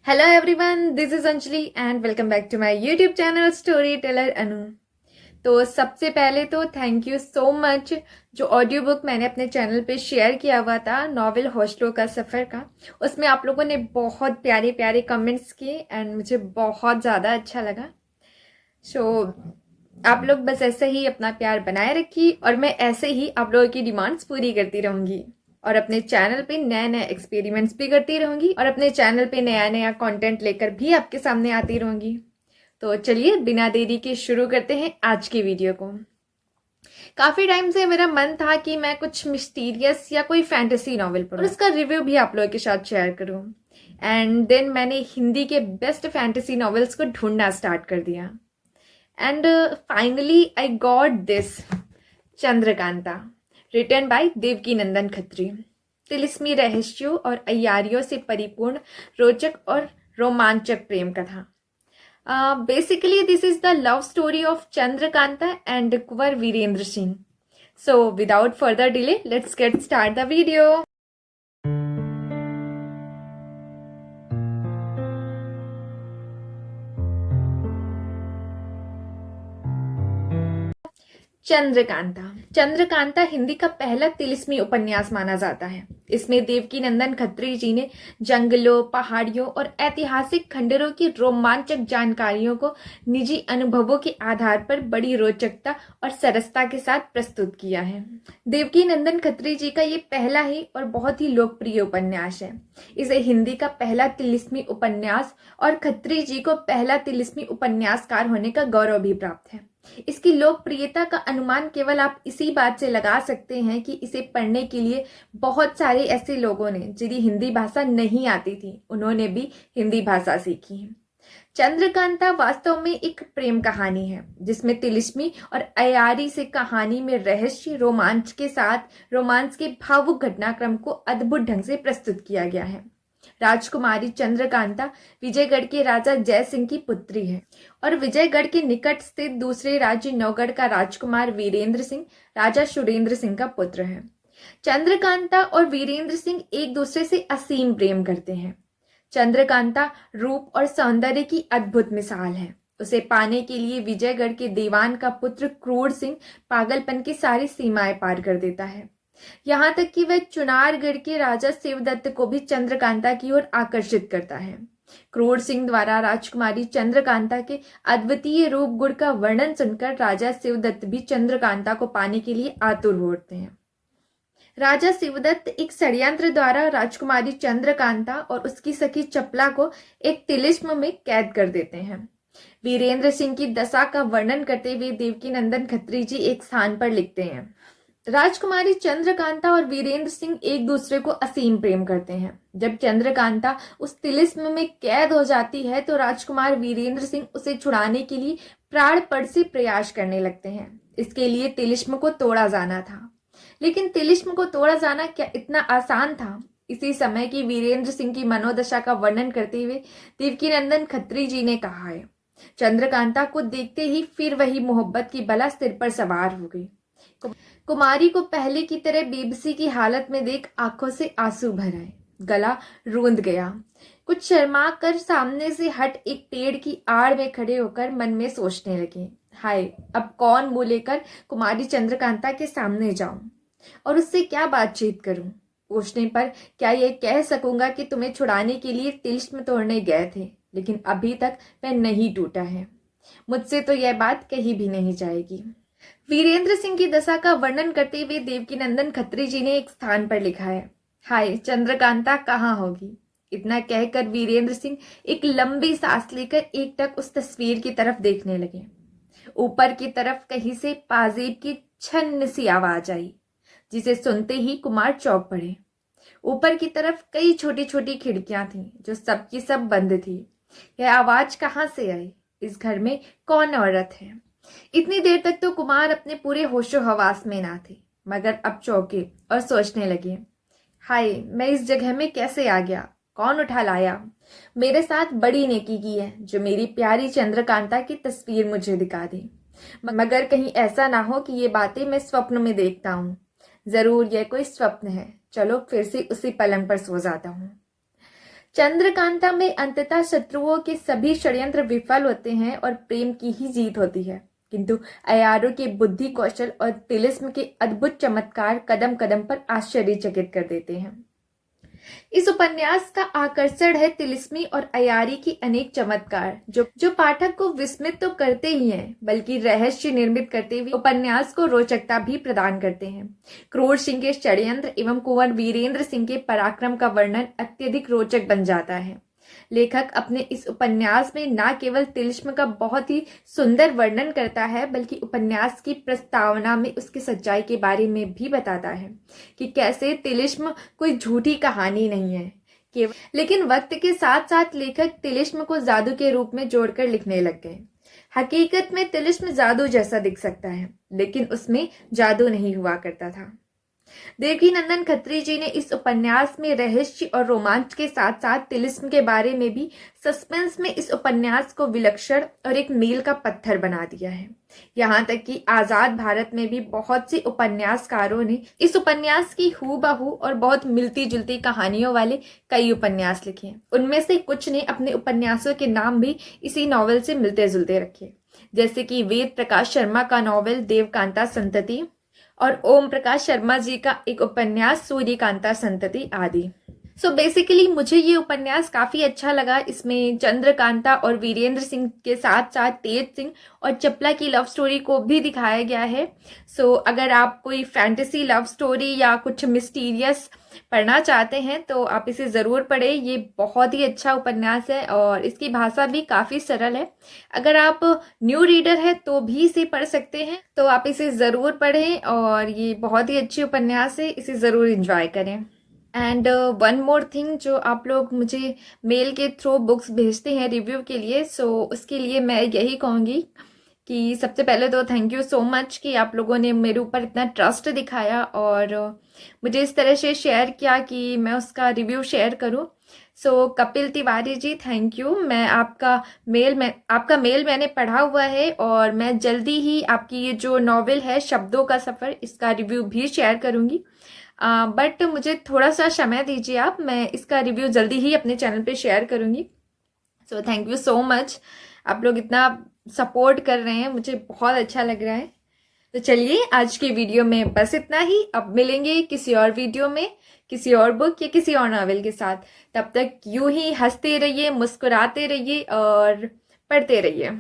Hello everyone, this is Anjali and welcome back to my YouTube channel storyteller Anu. तो सबसे पहले तो thank you so much. जो audiobook मैंने अपने चैनल पे शेयर किया हुआ था नॉवेल हौसलों का सफ़र का, उसमें आप लोगों ने बहुत प्यारे प्यारे कमेंट्स किए एंड मुझे बहुत ज़्यादा अच्छा लगा। सो आप लोग बस ऐसे ही अपना प्यार बनाए रखिए और मैं ऐसे ही आप लोगों की डिमांड्स पूरी करती रहूंगी और अपने चैनल पे नए नए एक्सपेरिमेंट्स भी करती रहूंगी और अपने चैनल पे नया नया कंटेंट लेकर भी आपके सामने आती रहूंगी। तो चलिए बिना देरी के शुरू करते हैं आज की वीडियो को। काफी टाइम से मेरा मन था कि मैं कुछ मिस्टीरियस या कोई फैंटेसी नॉवेल पढूं और उसका रिव्यू भी आप लोगों के साथ शेयर करूं। एंड देन मैंने हिंदी के बेस्ट फैंटेसी नॉवेल्स को ढूंढना स्टार्ट कर दिया and finally I got this Chandrakanta, written by Devkinandan Khatri. तिलिस्मी रहस्यों और अय्यारियों से परिपूर्ण रोचक और रोमांचक प्रेम कथा। Basically this is the love story of Chandrakanta and Kunwar Virendra Singh. So without further delay, let's get start the video. Chandrakanta. Chandrakanta Hindi का पहला तिलिस्मी उपन्यास माना जाता है। इसमें देवकीनंदन खत्री जी ने जंगलों, पहाड़ियों और ऐतिहासिक खंडरों की रोमांचक जानकारियों को निजी अनुभवों के आधार पर बड़ी रोचकता और सरसता के साथ प्रस्तुत किया है। देवकीनंदन खत्री जी का ये पहला ही और बहुत ही लोकप्रिय उपन्यास है। इसे हिंदी का पहला तिलिस्मी उपन्यास और खत्री जी को पहला तिलिस्मी उपन्यासकार होने का गौरव भी प्राप्त है। इसकी लोकप्रियता का अनुमान केवल आप इसी बात से लगा सकते हैं कि इसे पढ़ने के लिए बहुत सारे ऐसे लोगों ने जिन्हें हिंदी भाषा नहीं आती थी, उन्होंने भी हिंदी भाषा सीखी है। चंद्रकांता वास्तव में एक प्रेम कहानी है जिसमें तिलिस्मी और अयारी से कहानी में रहस्य रोमांच के साथ रोमांस के भावुक घटनाक्रम को अद्भुत ढंग से प्रस्तुत किया गया है। राजकुमारी चंद्रकांता विजयगढ़ के राजा जय सिंह की पुत्री है और विजयगढ़ के निकट स्थित दूसरे राज्य नौगढ़ का राजकुमार वीरेंद्र सिंह राजा सुरेंद्र सिंह का पुत्र है। चंद्रकांता और वीरेंद्र सिंह एक दूसरे से असीम प्रेम करते हैं। चंद्रकांता रूप और सौंदर्य की अद्भुत मिसाल है। उसे पाने के लिए विजयगढ़ के दीवान का पुत्र क्रूर सिंह पागलपन की सारी सीमाएं पार कर देता है। यहाँ तक कि वह चुनारगढ़ के राजा शिवदत्त को भी चंद्रकांता की ओर आकर्षित करता है। क्रूर सिंह द्वारा राजकुमारी चंद्रकांता के अद्वितीय रूप गुण का वर्णन सुनकर राजा शिवदत्त भी चंद्रकांता को पाने के लिए आतुर हो उठते हैं। राजा शिवदत्त एक षड्यंत्र द्वारा राजकुमारी चंद्रकांता और उसकी सखी चपला को एक तिलिस्म में कैद कर देते हैं। वीरेंद्र सिंह की दशा का वर्णन करते हुए देवकीनंदन खत्री जी एक स्थान पर लिखते हैं, राजकुमारी चंद्रकांता और वीरेंद्र सिंह एक दूसरे को असीम प्रेम करते हैं। जब चंद्रकांता उस तिलिस्म में कैद हो जाती है तो राजकुमार वीरेंद्र सिंह उसे छुड़ाने के लिए प्राणपण से प्रयास करने लगते हैं। इसके लिए तिलिस्म को तोड़ा जाना था, लेकिन तिलिस्म को तोड़ा जाना क्या इतना आसान था? इसी समय की वीरेंद्र सिंह की मनोदशा का वर्णन करते हुए देवकीनंदन खत्री जी ने कहा है, चंद्रकांता को देखते ही फिर वही मोहब्बत की बला सिर पर सवार हो गई। कुमारी को पहले की तरह बेबसी की हालत में देख आंखों से आंसू भर आए, गला रूंध गया। कुछ शर्मा कर सामने से हट एक पेड़ की आड़ में खड़े होकर मन में सोचने लगे, हाय अब कौन मुंह लेकर कुमारी चंद्रकांता के सामने जाऊं और उससे क्या बातचीत करूं। पूछने पर क्या यह कह सकूंगा कि तुम्हें छुड़ाने के लिए तिलिस्म तोड़ने गए थे, लेकिन अभी तक वह नहीं टूटा है। मुझसे तो यह बात कही भी नहीं जाएगी। वीरेंद्र सिंह की दशा का वर्णन करते हुए देवकीनंदन खत्री जी ने एक स्थान पर लिखा है, हाय चंद्रकांता कहाँ होगी। इतना कहकर वीरेंद्र सिंह एक लंबी सांस लेकर एकटक उस तस्वीर की तरफ देखने लगे। ऊपर की तरफ कहीं से पाजेब की छन्न सी आवाज आई, जिसे सुनते ही कुमार चौंक पड़े। ऊपर की तरफ कई छोटी छोटी खिड़कियां थीं जो सबकी सब बंद थी। यह आवाज कहाँ से आई? इस घर में कौन औरत है? इतनी देर तक तो कुमार अपने पूरे होशो हवास में ना थे, मगर अब चौंके और सोचने लगे, हाय मैं इस जगह में कैसे आ गया? कौन उठा लाया? मेरे साथ बड़ी नेकी की है जो मेरी प्यारी चंद्रकांता की तस्वीर मुझे दिखा दी, मगर कहीं ऐसा ना हो कि ये बातें मैं स्वप्न में देखता हूँ। जरूर यह कोई स्वप्न है। चलो फिर से उसी पलंग पर सो जाता हूँ। चंद्रकांता में अंततः शत्रुओं के सभी षड्यंत्र विफल होते हैं और प्रेम की ही जीत होती है, किंतु अयारों के बुद्धि कौशल और तिलिस्म के अद्भुत चमत्कार कदम कदम पर आश्चर्यचकित कर देते हैं। इस उपन्यास का आकर्षण है तिलिस्मी और अयारी की अनेक चमत्कार जो पाठक को विस्मित तो करते ही हैं, बल्कि रहस्य निर्मित करते हुए उपन्यास को रोचकता भी प्रदान करते हैं। क्रूर सिंह के षड्यंत्र एवं कुंवर वीरेंद्र सिंह के पराक्रम का वर्णन अत्यधिक रोचक बन जाता है। लेखक अपने इस उपन्यास में न केवल तिलिस्म का बहुत ही सुंदर वर्णन करता है, बल्कि उपन्यास की प्रस्तावना में उसकी सच्चाई के बारे में भी बताता है कि कैसे तिलिस्म कोई झूठी कहानी नहीं है केवल, लेकिन वक्त के साथ साथ लेखक तिलिस्म को जादू के रूप में जोड़कर लिखने लग गए। हकीकत में तिलिस्म जादू जैसा दिख सकता है, लेकिन उसमें जादू नहीं हुआ करता था। देवकीनंदन खत्री जी ने इस उपन्यास में रहस्य और रोमांच के साथ साथ तिलिस्म के बारे में भी सस्पेंस में इस उपन्यास को विलक्षण और एक मील का पत्थर बना दिया है। यहाँ तक कि आजाद भारत में भी बहुत से उपन्यासकारों ने इस उपन्यास की हूबहू और बहुत मिलती जुलती कहानियों वाले कई उपन्यास लिखे हैं। उनमें से कुछ ने अपने उपन्यासों के नाम भी इसी नॉवेल से मिलते जुलते रखे, जैसे कि वेद प्रकाश शर्मा का नॉवेल देवकांता संतति और ओम प्रकाश शर्मा जी का एक उपन्यास सूर्यकांता संतति आदि। सो बेसिकली मुझे ये उपन्यास काफी अच्छा लगा। इसमें चंद्रकांता और वीरेंद्र सिंह के साथ साथ तेज सिंह और चपला की लव स्टोरी को भी दिखाया गया है। सो अगर आप कोई फैंटेसी लव स्टोरी या कुछ मिस्टीरियस पढ़ना चाहते हैं तो आप इसे ज़रूर पढ़ें। ये बहुत ही अच्छा उपन्यास है और इसकी भाषा भी काफ़ी सरल है। अगर आप न्यू रीडर हैं तो भी इसे पढ़ सकते हैं, तो आप इसे ज़रूर पढ़ें और ये बहुत ही अच्छी उपन्यास है, इसे ज़रूर एंजॉय करें। एंड वन मोर थिंग, जो आप लोग मुझे मेल के थ्रू बुक्स भेजते हैं रिव्यू के लिए, सो उसके लिए मैं यही कहूँगी कि सबसे पहले तो थैंक यू सो मच कि आप लोगों ने मेरे ऊपर इतना ट्रस्ट दिखाया और मुझे इस तरह से शेयर किया कि मैं उसका रिव्यू शेयर करूं। सो कपिल तिवारी जी, थैंक यू। मैं आपका मेल मैंने पढ़ा हुआ है और मैं जल्दी ही आपकी ये जो नॉवेल है शब्दों का सफ़र, इसका रिव्यू भी शेयर करूंगी। बट मुझे थोड़ा सा समय दीजिए आप, मैं इसका रिव्यू जल्दी ही अपने चैनल पे शेयर करूंगी। So thank you so much, आप लोग इतना सपोर्ट कर रहे हैं, मुझे बहुत अच्छा लग रहा है। तो चलिए आज के वीडियो में बस इतना ही। अब मिलेंगे किसी और वीडियो में किसी और बुक या किसी और नॉवेल के साथ। तब तक यूं ही हंसते रहिए, मुस्कुराते रहिए और पढ़ते रहिए।